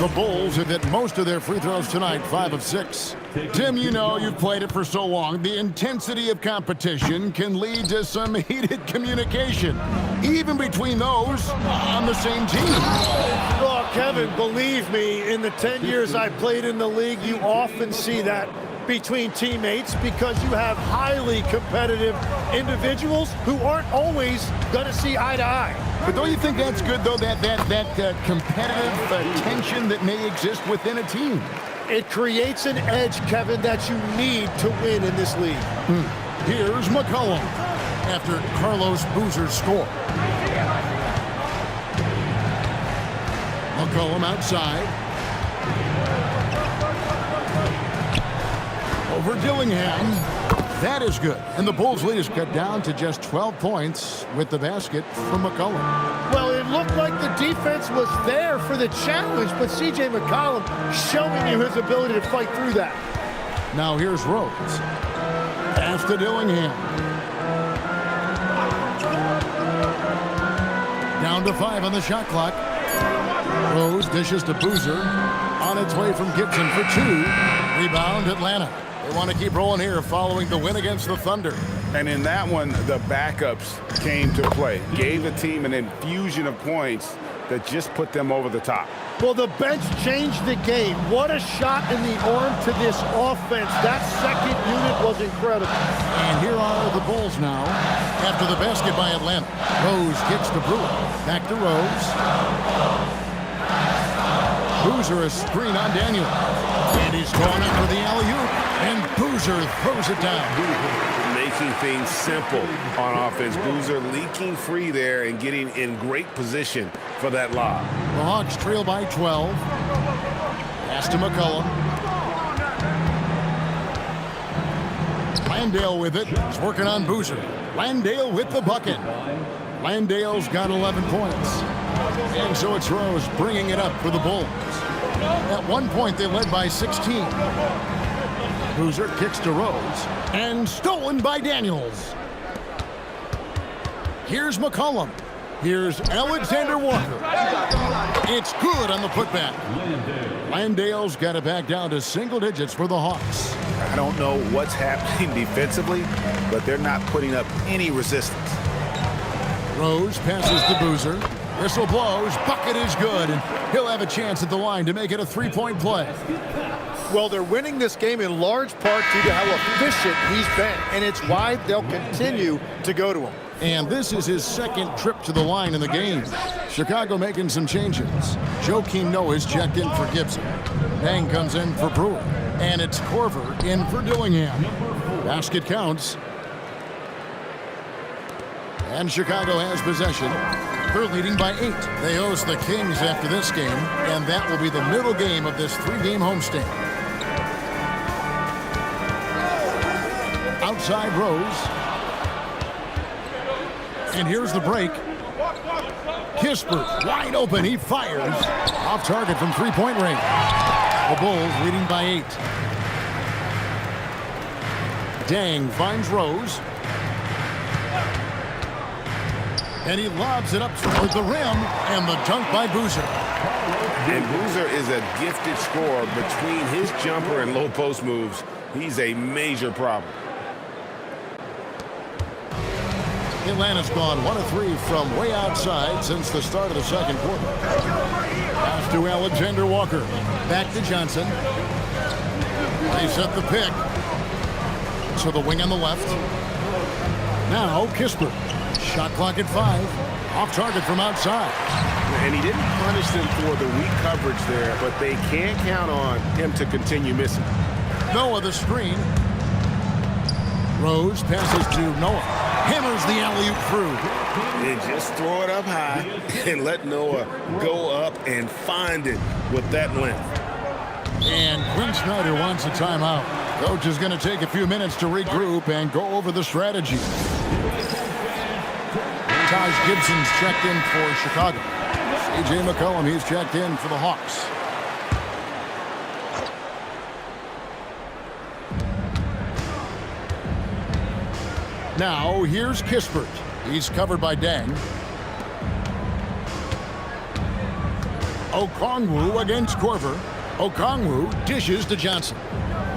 The Bulls have hit most of their free throws tonight, 5 of 6. Tim, you know you've played it for so long. The intensity of competition can lead to some heated communication, even between those on the same team. Oh, Kevin, believe me, in the 10 years I played in the league, you often see that between teammates because you have highly competitive individuals who aren't always going to see eye to eye. But don't you think that's good, though, that competitive tension that may exist within a team? It creates an edge, Kevin, that you need to win in this league. Here's McCollum after Carlos Boozer's score. McCollum outside. Over Dillingham. That is good. And the Bulls' lead is cut down to just 12 points with the basket from McCollum. Well, it looked like the defense was there for the challenge, but C.J. McCollum showing you his ability to fight through that. Now here's Rose. Pass to Dillingham. Down to 5 on the shot clock. Rose dishes to Boozer. On its way from Gibson for 2. Rebound, Atlanta. They want to keep rolling here following the win against the Thunder. And in that one, the backups came to play. Gave the team an infusion of points that just put them over the top. Well, the bench changed the game. What a shot in the arm to this offense. That second unit was incredible. And here are the Bulls now after the basket by Atlanta. Rose kicks to Brewer. Back to Rose. Boozer a screen on Daniel. And he's going up for the alley-oop. And Boozer throws it down. Making things simple on offense. Boozer leaking free there and getting in great position for that lob. The Hawks trail by 12. Pass to McCollum. Landale with it. He's working on Boozer. Landale with the bucket. Landale's got 11 points. And so it's Rose bringing it up for the Bulls. At one point, they led by 16. Boozer kicks to Rose. And stolen by Daniels. Here's McCollum. Here's Alexander Walker. It's good on the putback. Landale's got it back down to single digits for the Hawks. I don't know what's happening defensively, but they're not putting up any resistance. Rose passes to Boozer. Whistle blows. Bucket is good. And he'll have a chance at the line to make it a 3-point play. Well, they're winning this game in large part due to how efficient he's been, and it's why they'll continue to go to him. And this is his second trip to the line in the game. Chicago making some changes. Joakim Noah is checked in for Gibson. Bang comes in for Brewer. And it's Corver in for Dillingham. Basket counts. And Chicago has possession. They're leading by 8. They host the Kings after this game, and that will be the middle game of this 3-game homestand. Outside Rose. And here's the break. Kispert wide open. He fires. Off target from three-point range. The Bulls leading by 8. Dang finds Rose. And he lobs it up toward the rim. And the dunk by Boozer. And Boozer is a gifted scorer. Between his jumper and low post moves, he's a major problem. Atlanta's gone 1 of 3 from way outside since the start of the second quarter. Pass to Alexander Walker. Back to Johnson. They set the pick. So the wing on the left. Now Kispert. Shot clock at 5. Off target from outside. And he didn't punish them for the weak coverage there, but they can't count on him to continue missing. Noah the screen. Rose passes to Noah. Hammers the alley-oop through. And just throw it up high and let Noah go up and find it with that length. And Quinn Snyder wants a timeout. Coach is going to take a few minutes to regroup and go over the strategy. Taj Gibson's checked in for Chicago. C.J. McCollum, he's checked in for the Hawks. Now, here's Kispert. He's covered by Dang. Okongwu against Corver. Okongwu dishes to Johnson.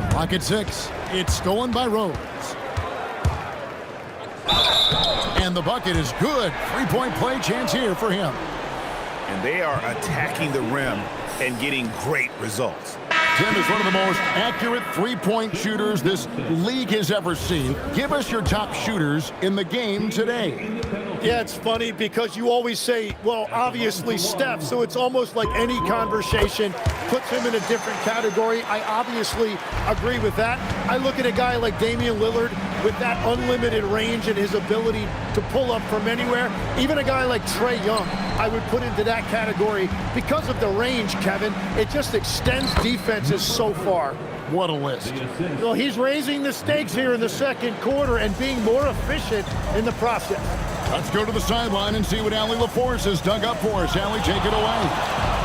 Clock at 6. It's stolen by Rose. And the bucket is good. 3-point play chance here for him. And they are attacking the rim and getting great results. Tim is one of the most accurate three-point shooters this league has ever seen. Give us your top shooters in the game today. Yeah, it's funny because you always say, well, obviously Steph, so it's almost like any conversation puts him in a different category. I obviously agree with that. I look at a guy like Damian Lillard with that unlimited range and his ability to pull up from anywhere. Even a guy like Trae Young, I would put into that category because of the range, Kevin. It just extends defenses so far. What a list. Well, he's raising the stakes here in the second quarter and being more efficient in the process. Let's go to the sideline and see what Allie LaForce has dug up for us. Allie, take it away.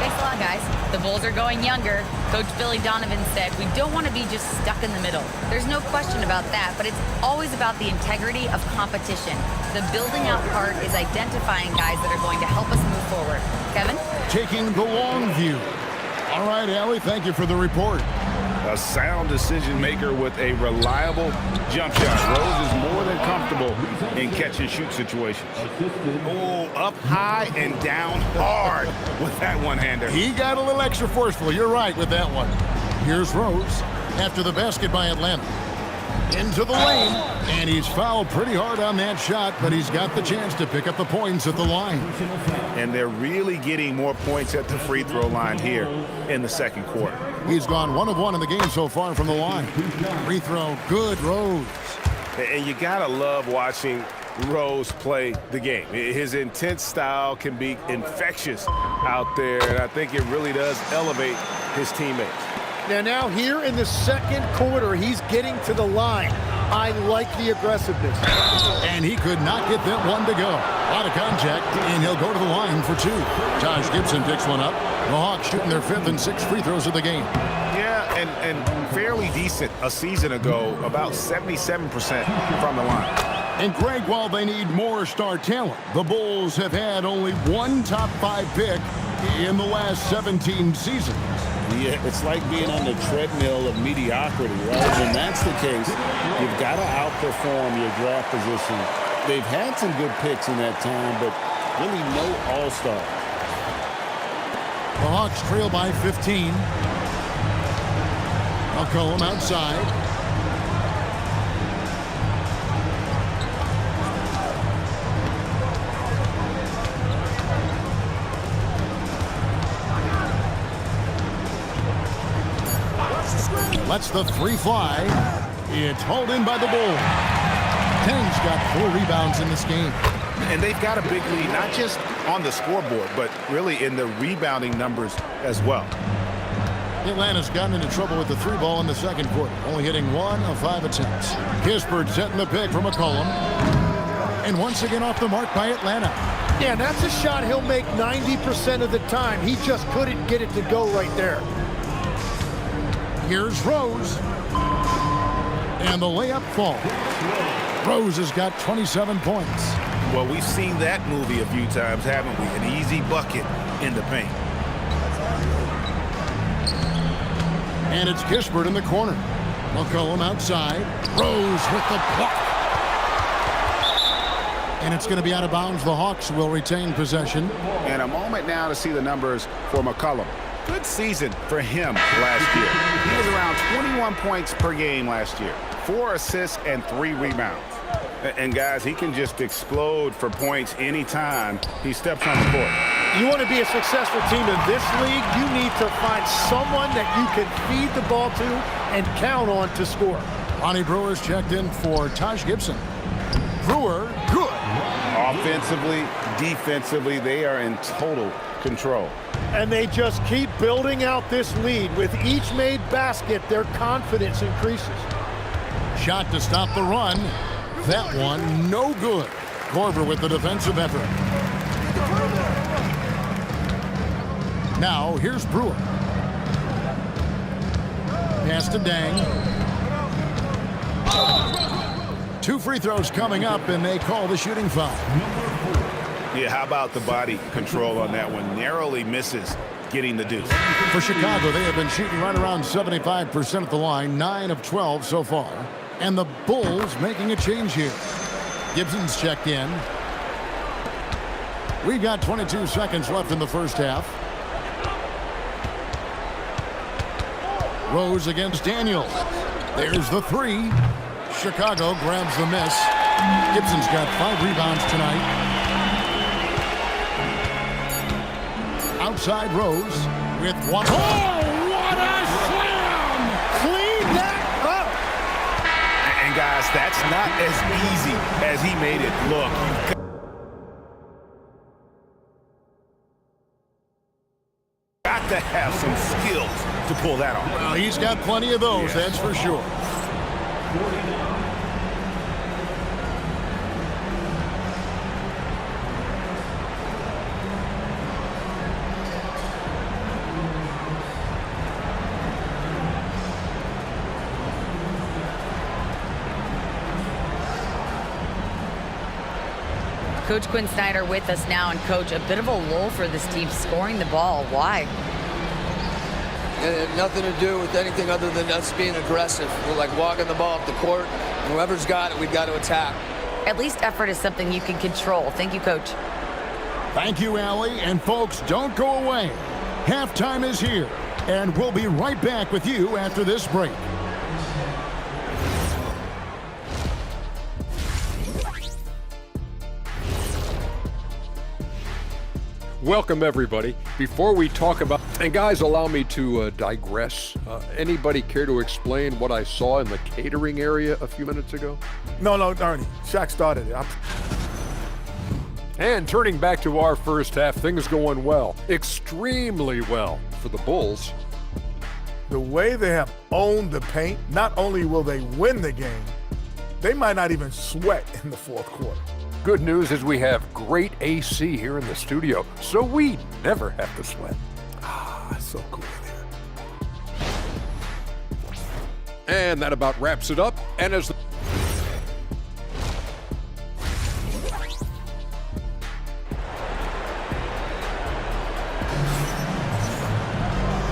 Thanks a lot, guys. The Bulls are going younger. Coach Billy Donovan said, we don't want to be just stuck in the middle. There's no question about that, but it's always about the integrity of competition. The building out part is identifying guys that are going to help us move forward. Kevin? Taking the long view. All right, Allie, thank you for the report. A sound decision maker with a reliable jump shot. Rose is more than comfortable in catch and shoot situations. Oh, up high and down hard with that one-hander. He got a little extra forceful. You're right with that one. Here's Rose after the basket by Atlanta. Into the lane, and he's fouled pretty hard on that shot, but he's got the chance to pick up the points at the line. And they're really getting more points at the free throw line here in the second quarter. He's gone 1 of 1 in the game so far from the line. Free throw, good, Rose. And you gotta love watching Rose play the game. His intense style can be infectious out there, and I think it really does elevate his teammates. Now here in the second quarter, he's getting to the line. I like the aggressiveness. And he could not get that one to go. A lot of contact, and he'll go to the line for 2. Taj Gibson picks one up. The Hawks shooting their 5th and 6th free throws of the game. Yeah, and fairly decent a season ago, about 77% from the line. And Greg, while they need more star talent, the Bulls have had only 1 top 5 pick in the last 17 seasons. Yeah, it's like being on the treadmill of mediocrity, right? When that's the case, you've got to outperform your draft position. They've had some good picks in that time, but really no all-star. The Hawks trail by 15. McCollum outside. Lets the three fly. It's hauled in by the Bulls. Tang's got 4 rebounds in this game. And they've got a big lead, not just on the scoreboard, but really in the rebounding numbers as well. Atlanta's gotten into trouble with the 3 ball in the second quarter, only hitting 1 of 5 attempts. Kispert setting the pick for McCollum. And once again off the mark by Atlanta. Yeah, that's a shot he'll make 90% of the time. He just couldn't get it to go right there. Here's Rose. And the layup falls. Rose has got 27 points. Well, we've seen that movie a few times, haven't we? An easy bucket in the paint. And it's Kispert in the corner. McCollum outside. Rose with the block. And it's going to be out of bounds. The Hawks will retain possession. And a moment now to see the numbers for McCollum. Good season for him last year. He was around 21 points per game last year. 4 assists and 3 rebounds. And guys, he can just explode for points anytime he steps on the court. You want to be a successful team in this league, you need to find someone that you can feed the ball to and count on to score. Lonnie Brewer's checked in for Taj Gibson. Brewer, good. Offensively, defensively, they are in total control. And they just keep building out this lead. With each made basket, their confidence increases. Shot to stop the run. That one, no good. Korver with the defensive effort. Now, here's Brewer. Pass to Dang. 2 free throws coming up, and they call the shooting foul. Yeah, how about the body control on that one? Narrowly misses getting the deuce. For Chicago, they have been shooting right around 75% at the line, 9 of 12 so far. And the Bulls making a change here. Gibson's checked in. We've got 22 seconds left in the first half. Rose against Daniel. There's the 3. Chicago grabs the miss. Gibson's got 5 rebounds tonight. Outside Rose with 1. Oh, what a slam! Clean that up! And guys, that's not as easy as he made it look. Got to have some skills to pull that off. Well, he's got plenty of those, that's for sure. Coach Quinn Snyder with us now, and Coach, a bit of a lull for this team scoring the ball. Why? It had nothing to do with anything other than us being aggressive. We're like walking the ball up the court. Whoever's got it, we've got to attack. At least effort is something you can control. Thank you, Coach. Thank you, Allie. And folks, don't go away. Halftime is here, and we'll be right back with you after this break. Welcome, everybody. Before we talk about, and guys, allow me to digress. Anybody care to explain what I saw in the catering area a few minutes ago? No, Ernie. Shaq started it. And turning back to our first half, things going well, extremely well for the Bulls. The way they have owned the paint, not only will they win the game, they might not even sweat in the fourth quarter. Good news is we have great AC here in the studio, so we never have to sweat. Ah, so cool here. And that about wraps it up. And as the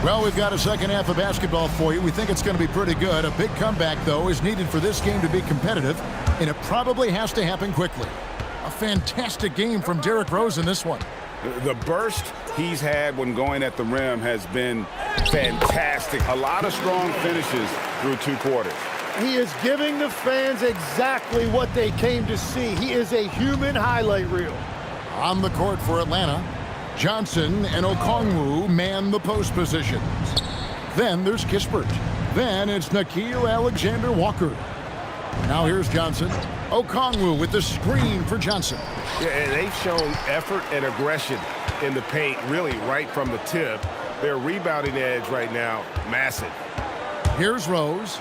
Well, we've got a second half of basketball for you. We think it's going to be pretty good. A big comeback, though, is needed for this game to be competitive, and it probably has to happen quickly. A fantastic game from Derrick Rose in this one. The burst he's had when going at the rim has been fantastic. A lot of strong finishes through 2 quarters. He is giving the fans exactly what they came to see. He is a human highlight reel. On the court for Atlanta, Johnson and Okongwu man the post positions. Then there's Kispert. Then it's Nickeil Alexander-Walker. Now here's Johnson. Okongwu with the screen for Johnson. Yeah, and they've shown effort and aggression in the paint, really right from the tip. Their rebounding edge right now, massive. Here's Rose.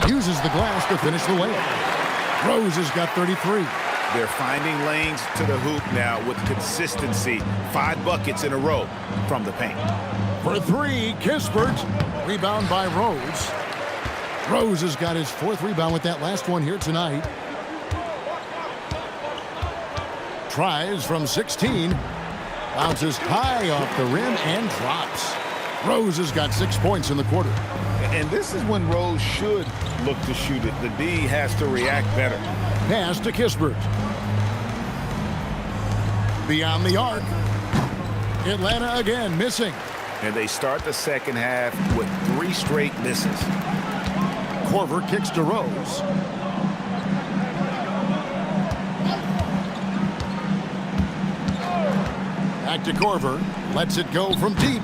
Uses the glass to finish the layup. Rose has got 33. They're finding lanes to the hoop now with consistency. 5 buckets in a row from the paint. For 3, Kispert. Rebound by Rose. Rose has got his 4th rebound with that last one here tonight. Tries from 16. Bounces high off the rim and drops. Rose has got 6 points in the quarter. And this is when Rose should look to shoot it. The D has to react better. Pass to Kispert. Beyond the arc. Atlanta again missing. And they start the second half with 3 straight misses. Korver kicks to Rose. Back to Korver. Lets it go from deep.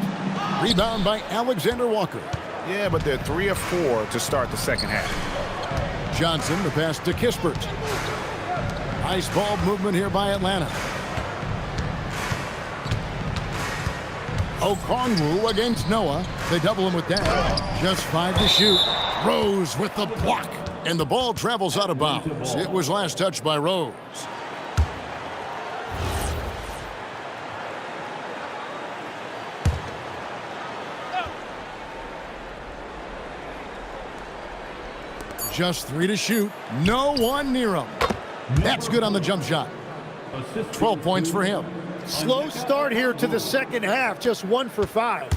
Rebound by Alexander-Walker. Yeah, but they're 3 of 4 to start the second half. Johnson the pass to Kispert. Nice ball movement here by Atlanta. Okongwu against Noah. They double him with that. Just 5 to shoot. Rose with the block. And the ball travels out of bounds. It was last touched by Rose. Just 3 to shoot. No one near him. That's good on the jump shot. 12 points for him. Slow start here to the second half. Just 1 for 5.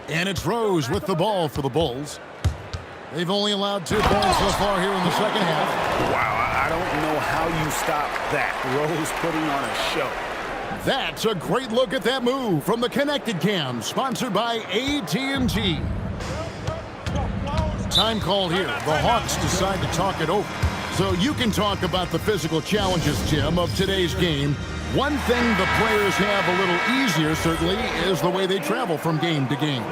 And it's Rose with the ball for the Bulls. They've only allowed 2 points so far here in the second half. Wow, I don't know how you stop that. Rose putting on a show. That's a great look at that move from the Connected Cam, sponsored by AT&T. Time call here. The Hawks decide to talk it over. So you can talk about the physical challenges, Tim, of today's game. One thing the players have a little easier, certainly, is the way they travel from game to game.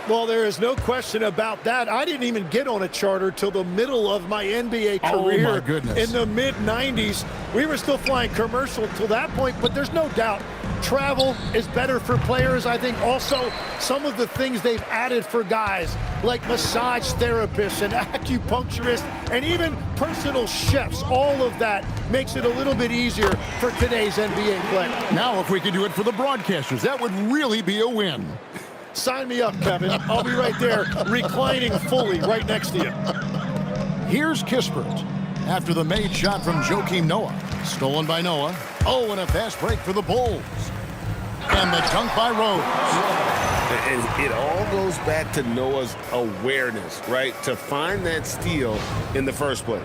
Well, there is no question about that. I didn't even get on a charter till the middle of my NBA career. Oh, my goodness. In the mid-90s. We were still flying commercial till that point, but there's no doubt travel is better for players. I think also some of the things they've added for guys like massage therapists and acupuncturists and even personal chefs, all of that makes it a little bit easier for today's NBA play. Now, if we could do it for the broadcasters, that would really be a win. Sign me up, Kevin. I'll be right there, reclining fully right next to you. Here's Kispert after the made shot from Joakim Noah. Stolen by Noah. Oh, and a fast break for the Bulls. And the dunk by Rose. And it all goes back to Noah's awareness, right? To find that steal in the first place.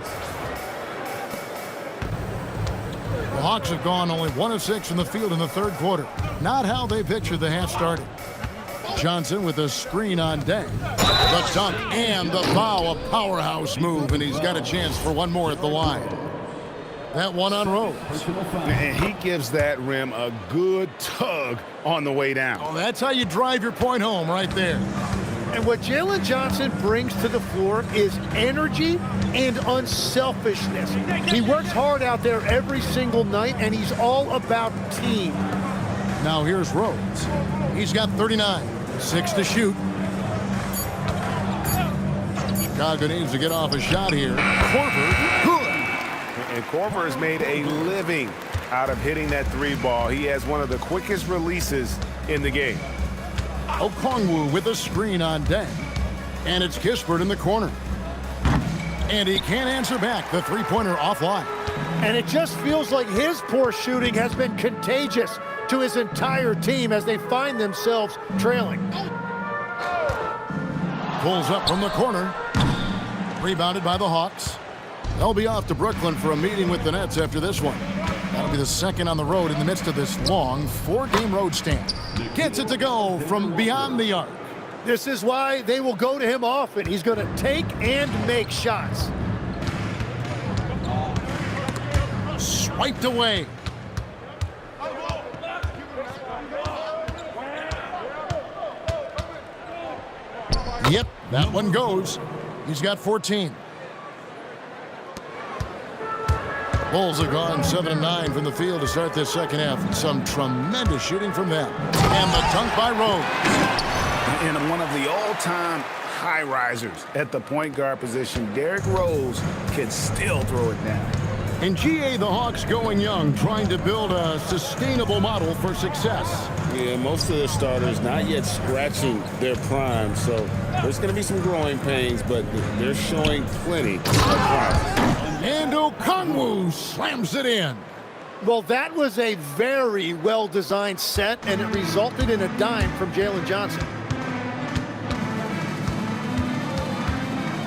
The Hawks have gone only 1 of 6 in the field in the third quarter. Not how they pictured the half started. Johnson with a screen on Deng. The dunk and the foul, a powerhouse move, and he's got a chance for one more at the line. That one on Rose. And he gives that rim a good tug on the way down. Oh, that's how you drive your point home right there. And what Jalen Johnson brings to the floor is energy and unselfishness. He works hard out there every single night, and he's all about team. Now here's Rose. He's got 39. 6 to shoot. Chicago needs to get off a shot here. Korver, good. And Korver has made a living out of hitting that 3 ball. He has one of the quickest releases in the game. Okongwu with a screen on Deng. And it's Kispert in the corner. And he can't answer back. The three-pointer offline. And it just feels like his poor shooting has been contagious to his entire team as they find themselves trailing. Pulls up from the corner. Rebounded by the Hawks. They'll be off to Brooklyn for a meeting with the Nets after this one. That'll be the second on the road in the midst of this long 4-game road stand. Gets it to go from beyond the arc. This is why they will go to him often. He's going to take and make shots. Swiped away. Yep, that one goes. He's got 14. Bulls have gone 7-9 from the field to start this second half. Some tremendous shooting from them. And the dunk by Rose. And one of the all-time high risers at the point guard position, Derrick Rose can still throw it down. In GA, the Hawks going young, trying to build a sustainable model for success. Yeah, most of their starters not yet scratching their prime, so there's going to be some growing pains, but they're showing plenty of promise. And Okongwu slams it in. Well, that was a very well-designed set, and it resulted in a dime from Jalen Johnson.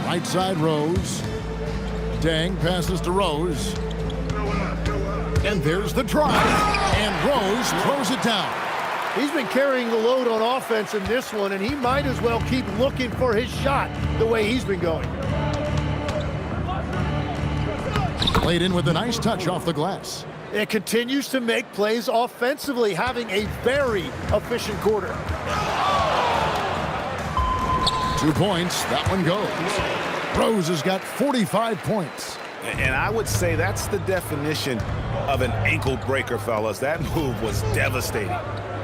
Right side, Rose. Dang passes to Rose. And there's the drive. And Rose throws it down. He's been carrying the load on offense in this one, and he might as well keep looking for his shot the way he's been going. Played in with a nice touch off the glass. It continues to make plays offensively, having a very efficient quarter. 2 points. That one goes. Rose has got 45 points. And I would say that's the definition of an ankle breaker, fellas. That move was devastating.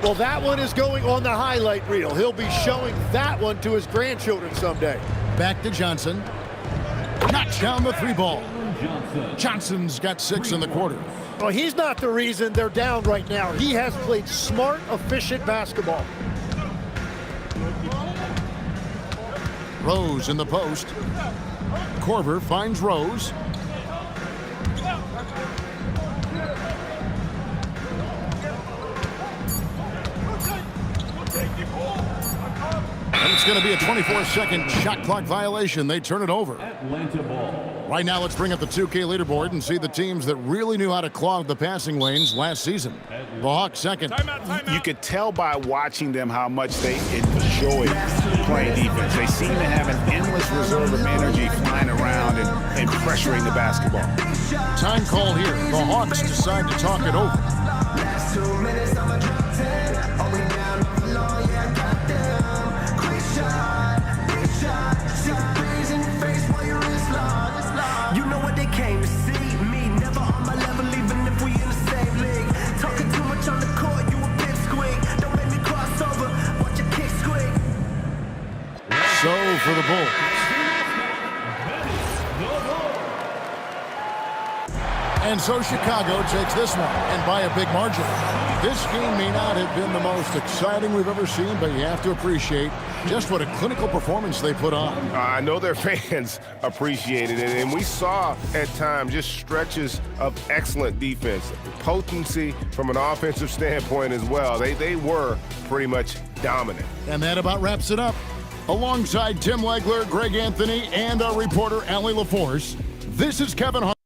Well, that one is going on the highlight reel. He'll be showing that one to his grandchildren someday. Back to Johnson. Knocks down the 3 ball. Johnson's got 6 in the quarter. Well, he's not the reason they're down right now. He has played smart, efficient basketball. Rose in the post. Korver finds Rose. And it's going to be a 24-second shot clock violation. They turn it over. Atlanta ball. Right now, let's bring up the 2K leaderboard and see the teams that really knew how to clog the passing lanes last season. The Hawks second. You could tell by watching them how much they enjoy playing defense. They seem to have an endless reserve of energy flying around and pressuring the basketball. Time call here. The Hawks decide to talk it over. Last 2 minutes, I'ma drop 10. Are we down for long? Yeah, I got them. Quick shot, big shot. See the breeze in your face while your wrist locked. You know what they came to see. Me, never on my level, even if we in the same league. Talking too much on the court, you a big squeak. Don't make me cross over, watch your kick squeak. So for the Bulls. And so Chicago takes this one, and by a big margin. This game may not have been the most exciting we've ever seen, but you have to appreciate just what a clinical performance they put on. I know their fans appreciated it, and we saw at times just stretches of excellent defense, potency from an offensive standpoint as well. They were pretty much dominant. And that about wraps it up. Alongside Tim Legler, Greg Anthony, and our reporter, Allie LaForce, this is Kevin Hart.